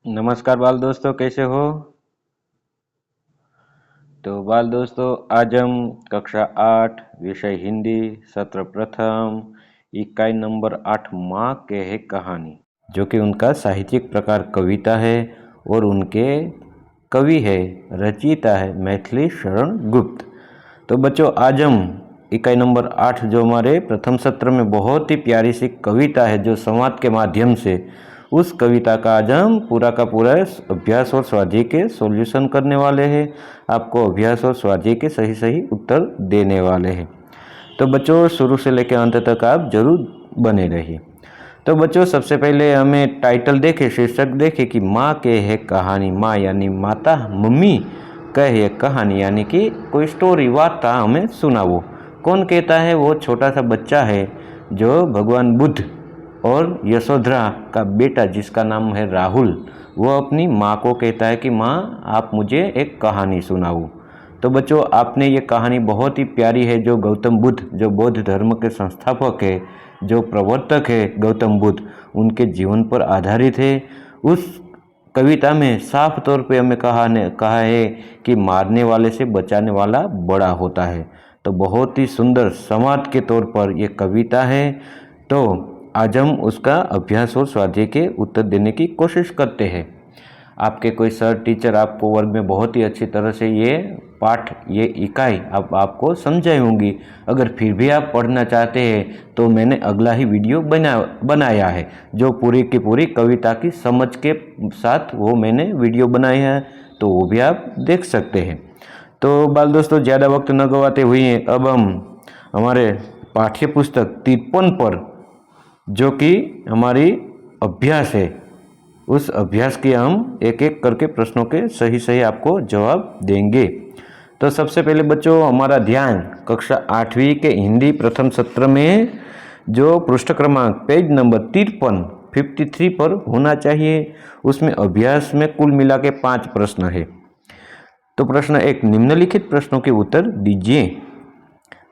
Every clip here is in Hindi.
नमस्कार बाल दोस्तों, कैसे हो? तो बाल दोस्तों, आज हम कक्षा 8 विषय हिंदी सत्र प्रथम इकाई नंबर 8 माँ के है कहानी, जो कि उनका साहित्यिक प्रकार कविता है और उनके कवि है रचयिता है मैथिली शरण गुप्त। तो बच्चों, आज हम इकाई नंबर 8 जो हमारे प्रथम सत्र में बहुत ही प्यारी सी कविता है जो संवाद के माध्यम से, उस कविता का आज हम पूरा का पूरा अभ्यास और स्वाध्याय के सॉल्यूशन करने वाले हैं। आपको अभ्यास और स्वाध्याय के सही सही उत्तर देने वाले हैं। तो बच्चों, शुरू से लेकर अंत तक आप जरूर बने रहिए। तो बच्चों, सबसे पहले हमें टाइटल देखें, शीर्षक देखें कि माँ के है कहानी। माँ यानी माता, मम्मी कहे कहानी यानी कि कोई स्टोरी, वार्ता हमें सुनाओ। कौन कहता है? वो छोटा सा बच्चा है जो भगवान बुद्ध और यशोधरा का बेटा जिसका नाम है राहुल, वो अपनी माँ को कहता है कि माँ, आप मुझे एक कहानी सुनाओ। तो बच्चों, आपने ये कहानी बहुत ही प्यारी है जो गौतम बुद्ध, जो बौद्ध धर्म के संस्थापक है, जो प्रवर्तक है गौतम बुद्ध, उनके जीवन पर आधारित है। उस कविता में साफ तौर पे हमें कहा है कि मारने वाले से बचाने वाला बड़ा होता है। तो बहुत ही सुंदर संवाद के तौर पर यह कविता है। तो आज हम उसका अभ्यास और स्वाध्याय के उत्तर देने की कोशिश करते हैं। आपके कोई सर टीचर आपको वर्ग में बहुत ही अच्छी तरह से ये पाठ, ये इकाई आपको समझाई होंगी। अगर फिर भी आप पढ़ना चाहते हैं तो मैंने अगला ही वीडियो बनाया है जो पूरी की पूरी कविता की समझ के साथ वो मैंने वीडियो बनाई है, तो वो भी आप देख सकते हैं। तो बाल दोस्तों, ज़्यादा वक्त न गवाते हुए अब हम हमारे पाठ्य पुस्तक 53 पर, जो कि हमारी अभ्यास है, उस अभ्यास के हम एक एक करके प्रश्नों के सही सही आपको जवाब देंगे। तो सबसे पहले बच्चों, हमारा ध्यान कक्षा 8वीं के हिंदी प्रथम सत्र में जो पृष्ठ क्रमांक पेज नंबर 53 पर होना चाहिए। उसमें अभ्यास में कुल मिला के 5 प्रश्न है। तो प्रश्न 1, निम्नलिखित प्रश्नों के उत्तर दीजिए।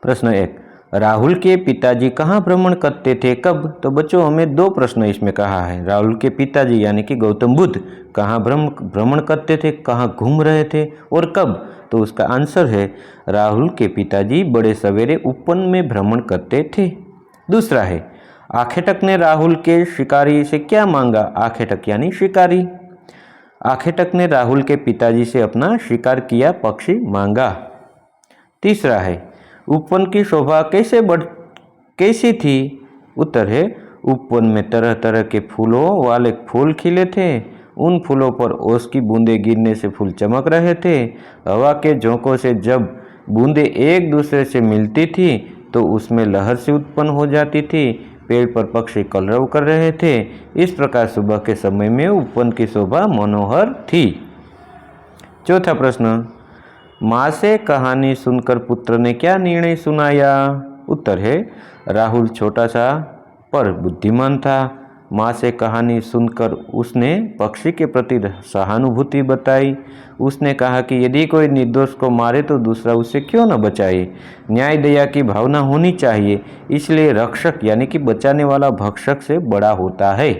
प्रश्न 1, राहुल के पिताजी कहाँ भ्रमण करते थे, कब? तो बच्चों, हमें 2 प्रश्न इसमें कहा है। राहुल के पिताजी यानी कि गौतम बुद्ध कहाँ भ्रमण करते थे, कहाँ घूम रहे थे और कब? तो उसका आंसर है राहुल के पिताजी बड़े सवेरे उपवन में भ्रमण करते थे। दूसरा है, आखेटक ने राहुल के शिकारी से क्या मांगा? आखेटक यानी शिकारी। आखेटक ने राहुल के पिताजी से अपना शिकार किया पक्षी मांगा। तीसरा है, उपवन की शोभा कैसी थी? उत्तर है, उपवन में तरह तरह के फूलों वाले फूल खिले थे। उन फूलों पर ओस की बूंदें गिरने से फूल चमक रहे थे। हवा के झोंकों से जब बूंदें एक दूसरे से मिलती थी तो उसमें लहर सी उत्पन्न हो जाती थी। पेड़ पर पक्षी कलरव कर रहे थे। इस प्रकार सुबह के समय में उपवन की शोभा मनोहर थी। चौथा प्रश्न, माँ से कहानी सुनकर पुत्र ने क्या निर्णय सुनाया? उत्तर है, राहुल छोटा सा पर बुद्धिमान था। माँ से कहानी सुनकर उसने पक्षी के प्रति सहानुभूति बताई। उसने कहा कि यदि कोई निर्दोष को मारे तो दूसरा उसे क्यों न बचाए। न्याय दया की भावना होनी चाहिए, इसलिए रक्षक यानी कि बचाने वाला भक्षक से बड़ा होता है।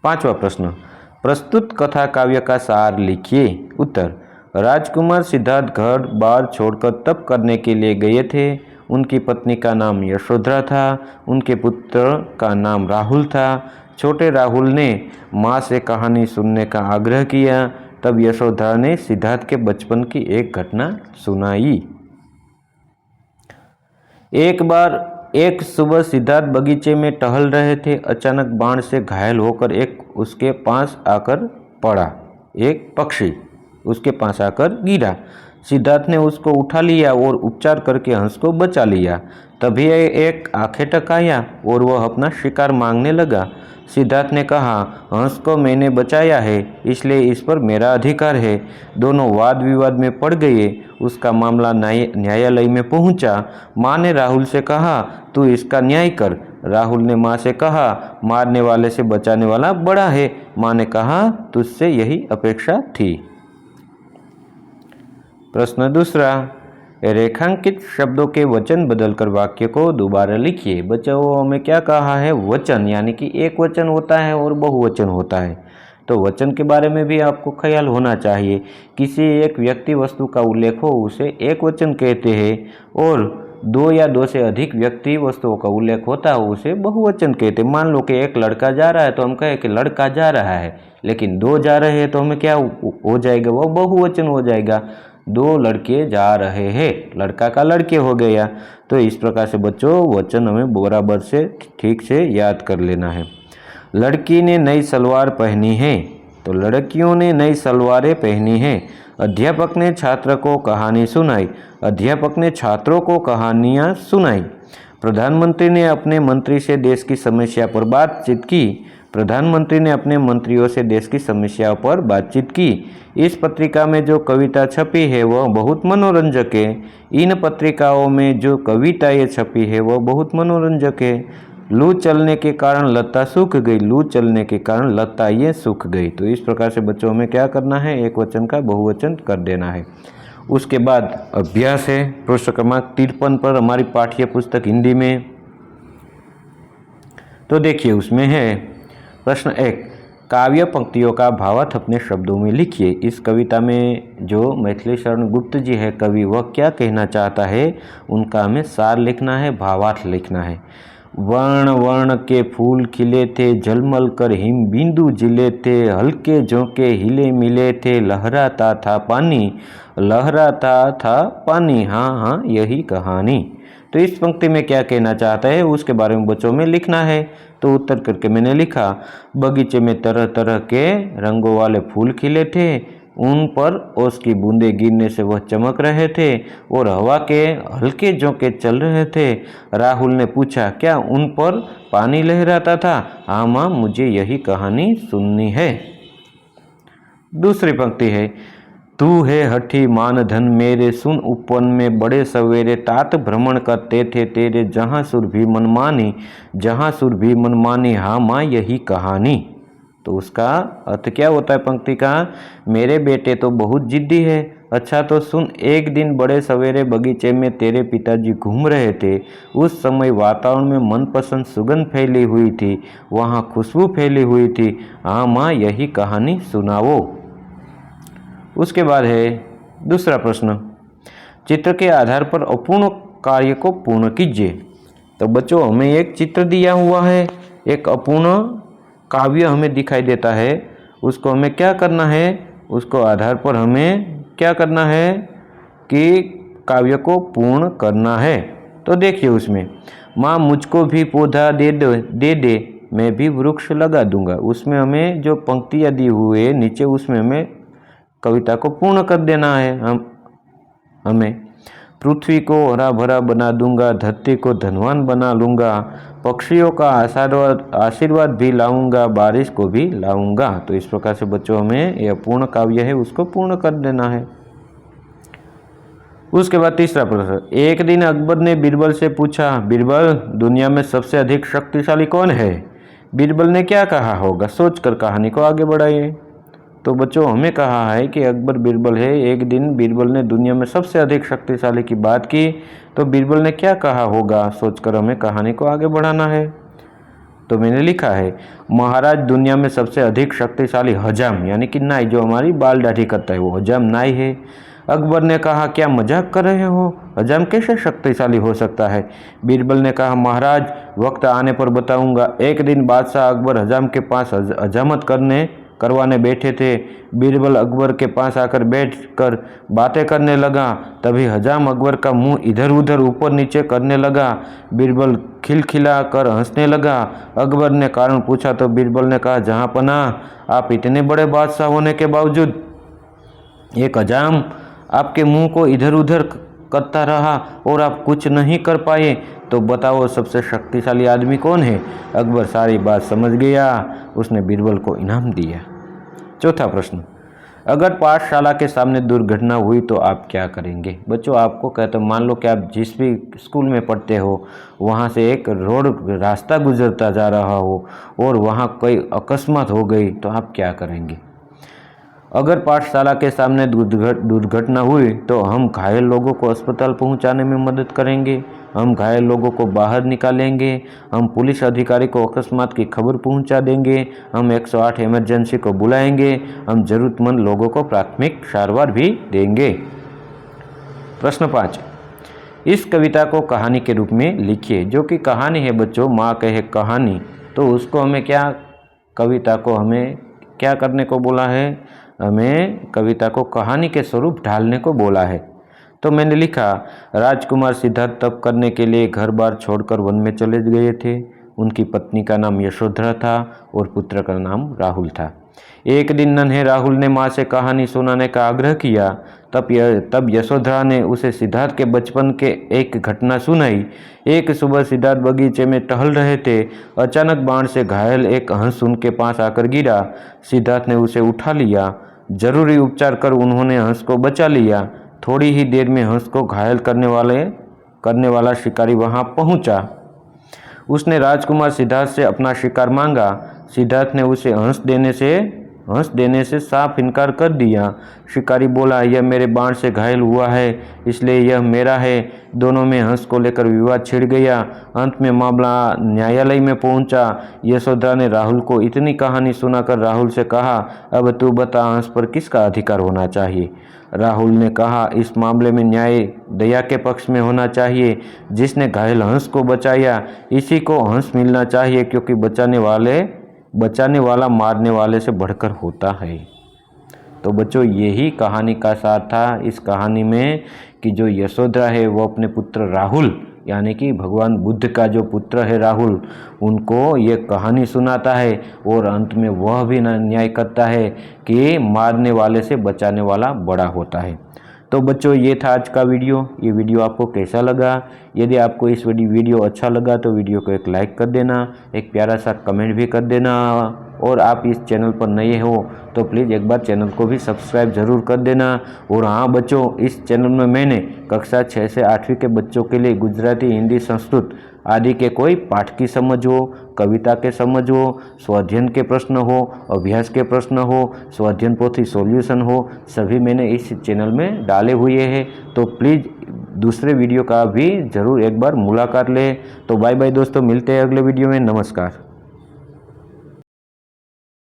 पांचवा प्रश्न, प्रस्तुत कथा काव्य का सार लिखिए। उत्तर, राजकुमार सिद्धार्थ घर बार छोड़कर तप करने के लिए गए थे। उनकी पत्नी का नाम यशोधरा था। उनके पुत्र का नाम राहुल था। छोटे राहुल ने माँ से कहानी सुनने का आग्रह किया। तब यशोधरा ने सिद्धार्थ के बचपन की एक घटना सुनाई। एक बार एक सुबह सिद्धार्थ बगीचे में टहल रहे थे। अचानक बाण से घायल होकर एक उसके पास आकर पड़ा। एक पक्षी उसके पास आकर गिरा। सिद्धार्थ ने उसको उठा लिया और उपचार करके हंस को बचा लिया। तभी एक आखेटक आया और वह अपना शिकार मांगने लगा। सिद्धार्थ ने कहा, हंस को मैंने बचाया है, इसलिए इस पर मेरा अधिकार है। दोनों वाद विवाद में पड़ गए। उसका मामला न्यायालय में पहुंचा। माँ ने राहुल से कहा, तू इसका न्याय कर। राहुल ने माँ से कहा, मारने वाले से बचाने वाला बड़ा है। माँ ने कहा, तुझसे यही अपेक्षा थी। प्रश्न दूसरा, रेखांकित शब्दों के वचन बदलकर वाक्य को दोबारा लिखिए। बच्चों, हमें क्या कहा है? वचन यानी कि एक वचन होता है और बहुवचन होता है। तो वचन के बारे में भी आपको ख्याल होना चाहिए। किसी एक व्यक्ति वस्तु का उल्लेख हो उसे एक वचन कहते हैं, और दो या दो से अधिक व्यक्ति वस्तुओं का उल्लेख होता है उसे बहुवचन कहते हैं। मान लो कि एक लड़का जा रहा है तो हम कहें कि लड़का जा रहा है, लेकिन दो जा रहे हैं तो हमें क्या हो जाएगा, वो बहुवचन हो जाएगा। दो लड़के जा रहे हैं, लड़का का लड़के हो गया। तो इस प्रकार से बच्चों वचन हमें बराबर से ठीक से याद कर लेना है। लड़की ने नई सलवार पहनी है, तो लड़कियों ने नई सलवारें पहनी हैं। अध्यापक ने छात्र को कहानी सुनाई, अध्यापक ने छात्रों को कहानियाँ सुनाई। प्रधानमंत्री ने अपने मंत्री से देश की समस्या पर बातचीत की, प्रधानमंत्री ने अपने मंत्रियों से देश की समस्याओं पर बातचीत की। इस पत्रिका में जो कविता छपी है वह बहुत मनोरंजक है, इन पत्रिकाओं में जो कविताएं छपी है वह बहुत मनोरंजक है। लू चलने के कारण लता सूख गई, लू चलने के कारण लता ये सूख गई। तो इस प्रकार से बच्चों में क्या करना है, एक वचन का बहुवचन कर देना है। उसके बाद अभ्यास है पृष्ठ क्रमांक 53 पर हमारी पाठ्य पुस्तक हिंदी में। तो देखिए उसमें है प्रश्न 1, काव्य पंक्तियों का भावार्थ अपने शब्दों में लिखिए। इस कविता में जो मैथिली शरण गुप्त जी है कवि, वह क्या कहना चाहता है उनका हमें सार लिखना है, भावार्थ लिखना है। वर्ण वर्ण के फूल खिले थे, झलमल कर हिम बिंदु जिले थे, हल्के झोंके हिले मिले थे, लहराता था पानी, लहराता था पानी, हाँ हाँ यही कहानी। तो इस पंक्ति में क्या कहना चाहता है उसके बारे में बच्चों में लिखना है। तो उत्तर करके मैंने लिखा, बगीचे में तरह तरह के रंगों वाले फूल खिले थे, उन पर ओस की बूंदें गिरने से वह चमक रहे थे और हवा के हल्के झोंके चल रहे थे। राहुल ने पूछा, क्या उन पर पानी लहराता था? हाँ माँ, मुझे यही कहानी सुननी है। दूसरी पंक्ति है, तू है हठी मान धन मेरे, सुन उपवन में बड़े सवेरे, तात भ्रमण करते थे तेरे, जहाँ सुर भी मनमानी, जहाँ सुर भी मनमानी, हाँ माँ यही कहानी। तो उसका अर्थ क्या होता है पंक्ति का, मेरे बेटे तो बहुत जिद्दी है। अच्छा तो सुन, एक दिन बड़े सवेरे बगीचे में तेरे पिताजी घूम रहे थे। उस समय वातावरण में मनपसंद सुगंध फैली हुई थी, वहाँ खुशबू फैली हुई थी। हाँ माँ यही कहानी सुनाओ। उसके बाद है दूसरा प्रश्न, चित्र के आधार पर अपूर्ण कार्य को पूर्ण कीजिए। तो बच्चों हमें एक चित्र दिया हुआ है, एक अपूर्ण काव्य हमें दिखाई देता है, उसको हमें क्या करना है, उसको आधार पर हमें क्या करना है कि काव्य को पूर्ण करना है। तो देखिए उसमें, माँ मुझको भी पौधा दे दे मैं भी वृक्ष लगा दूंगा। उसमें हमें जो पंक्तियाँ दी हुई है नीचे, उसमें हमें कविता को पूर्ण कर देना है। हमें पृथ्वी को हरा भरा बना दूंगा, धरती को धनवान बना लूँगा, पक्षियों का आशीर्वाद भी लाऊंगा, बारिश को भी लाऊंगा। तो इस प्रकार से बच्चों में यह पूर्ण काव्य है, उसको पूर्ण कर देना है। उसके बाद तीसरा प्रश्न, एक दिन अकबर ने बीरबल से पूछा, बीरबल दुनिया में सबसे अधिक शक्तिशाली कौन है? बीरबल ने क्या कहा होगा, सोचकर कहानी को आगे बढ़ाइए। तो बच्चों हमें कहा है कि अकबर बीरबल है, एक दिन बीरबल ने दुनिया में सबसे अधिक शक्तिशाली की बात की, तो बीरबल ने क्या कहा होगा, सोचकर हमें कहानी को आगे बढ़ाना है। तो मैंने लिखा है, महाराज दुनिया में सबसे अधिक शक्तिशाली हजाम यानी कि नाई, जो हमारी बाल दाढ़ी करता है, वो हजाम नाई है। अकबर ने कहा, क्या मजाक कर रहे हो, हजाम कैसे शक्तिशाली हो सकता है? बीरबल ने कहा, महाराज वक्त आने पर बताऊंगा। एक दिन बादशाह अकबर हजाम के पास हजामत करवाने बैठे थे। बीरबल अकबर के पास आकर बैठकर बातें करने लगा। तभी हजाम अकबर का मुंह इधर उधर ऊपर नीचे करने लगा। बीरबल खिलखिला कर हंसने लगा। अकबर ने कारण पूछा तो बीरबल ने कहा, जहाँ पनाह आप इतने बड़े बादशाह होने के बावजूद एक हजाम आपके मुंह को इधर उधर करता रहा और आप कुछ नहीं कर पाए, तो बताओ सबसे शक्तिशाली आदमी कौन है? अकबर सारी बात समझ गया, उसने बीरबल को इनाम दिया। चौथा प्रश्न, अगर पाठशाला के सामने दुर्घटना हुई तो आप क्या करेंगे? बच्चों आपको कहते मान लो कि आप जिस भी स्कूल में पढ़ते हो वहाँ से एक रास्ता गुजरता जा रहा हो और वहाँ कोई अकस्मात हो गई, तो आप क्या करेंगे? अगर पाठशाला के सामने दुर्घटना हुई तो हम घायल लोगों को अस्पताल पहुंचाने में मदद करेंगे, हम घायल लोगों को बाहर निकालेंगे, हम पुलिस अधिकारी को अकस्मात की खबर पहुंचा देंगे, हम 108 इमरजेंसी को बुलाएंगे, हम जरूरतमंद लोगों को प्राथमिक सारवार भी देंगे। प्रश्न 5, इस कविता को कहानी के रूप में लिखिए। जो कि कहानी है बच्चों, माँ कहे कहानी, तो उसको हमें क्या, कविता को हमें क्या करने को बोला है, हमें कविता को कहानी के स्वरूप ढालने को बोला है। तो मैंने लिखा, राजकुमार सिद्धार्थ तप करने के लिए घर बार छोड़कर वन में चले गए थे। उनकी पत्नी का नाम यशोधरा था और पुत्र का नाम राहुल था। एक दिन नन्हे राहुल ने माँ से कहानी सुनाने का आग्रह किया। तब यशोधरा ने उसे सिद्धार्थ के बचपन के एक घटना सुनाई। एक सुबह सिद्धार्थ बगीचे में टहल रहे थे। अचानक बाण से घायल एक हंस उनके पास आकर गिरा। सिद्धार्थ ने उसे उठा लिया। जरूरी उपचार कर उन्होंने हंस को बचा लिया। थोड़ी ही देर में हंस को घायल करने वाला शिकारी वहां पहुंचा। उसने राजकुमार सिद्धार्थ से अपना शिकार मांगा। सिद्धार्थ ने उसे हंस देने से साफ इनकार कर दिया। शिकारी बोला, यह मेरे बाण से घायल हुआ है, इसलिए यह मेरा है। दोनों में हंस को लेकर विवाद छिड़ गया। अंत में मामला न्यायालय में पहुंचा। यशोधरा ने राहुल को इतनी कहानी सुनाकर राहुल से कहा, अब तू बता, हंस पर किसका अधिकार होना चाहिए। राहुल ने कहा, इस मामले में न्याय दया के पक्ष में होना चाहिए। जिसने घायल हंस को बचाया, इसी को हंस मिलना चाहिए, क्योंकि बचाने वाला मारने वाले से बढ़कर होता है। तो बच्चों, यही कहानी का सार था इस कहानी में कि जो यशोधरा है वो अपने पुत्र राहुल, यानी कि भगवान बुद्ध का जो पुत्र है राहुल, उनको ये कहानी सुनाता है और अंत में वह भी न्याय करता है कि मारने वाले से बचाने वाला बड़ा होता है। तो बच्चों, ये था आज का वीडियो। ये वीडियो आपको कैसा लगा? यदि आपको इस वीडियो अच्छा लगा तो वीडियो को एक लाइक कर देना, एक प्यारा सा कमेंट भी कर देना, और आप इस चैनल पर नए हो तो प्लीज़ एक बार चैनल को भी सब्सक्राइब ज़रूर कर देना। और हाँ बच्चों, इस चैनल में मैंने कक्षा 6 से 8वीं के बच्चों के लिए गुजराती, हिंदी, संस्कृत आदि के कोई पाठ की समझ हो, कविता के समझ हो, स्वाध्ययन के प्रश्न हो, अभ्यास के प्रश्न हो, स्वाध्ययन पोथी सॉल्यूशन हो, सभी मैंने इस चैनल में डाले हुए हैं। तो प्लीज़ दूसरे वीडियो का भी ज़रूर एक बार मुलाकात लें। तो बाय बाय दोस्तों, मिलते हैं अगले वीडियो में। नमस्कार।